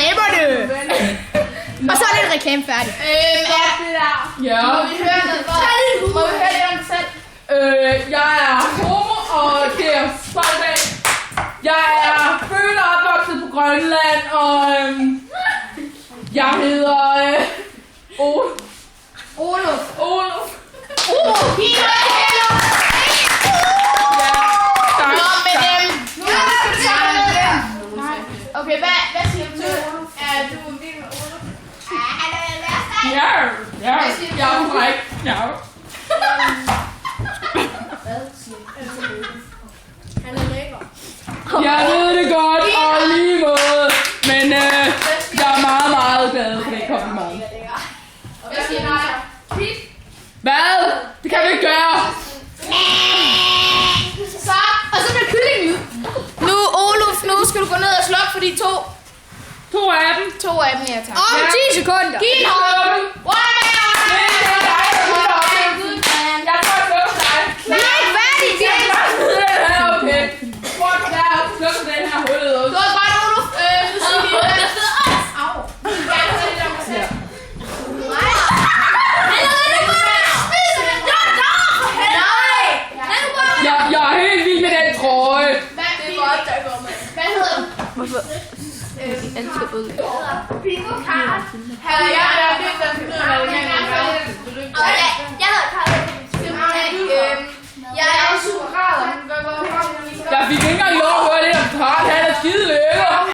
reklamerne. Og så er det reklame færdig. Ja. Må vi høre lidt om dig selv? Jeg er homo, og det er stolt af. Jeg er født og opvokset på Grønland, og jeg hedder Olof. Okay, hvad siger du til Olof? Er du en vild med Olof? Han er værst. Ja, jeg er fræk. Ja. Hvad siger du til Olof? Han er lækker. Jeg ved det godt, og lige måde, men jeg er meget, meget glad for det kompliment. Hvad siger du? Pip? Hvad? Det kan vi ikke gøre. Så, og så bliver kyllingen. Nu, Olof, nu skal du gå ned og slukke for de to. To af dem. To af dem, ja tak. Om 10 sekunder. Giv en hånd. Jeg tror, jeg slukker dig. Vi er ikke færdige. Okay. Prøv at klare at slukke den her hullet ud. Du har godt, Olof. Nu siger vi Au. Jeg vil sige det om mig selv. Jeg er helt vild med den trøje. Hvad hedder du? Bingo Karen. Jeg hedder Karen. Jeg er super rar. Jeg fik ikke engang lov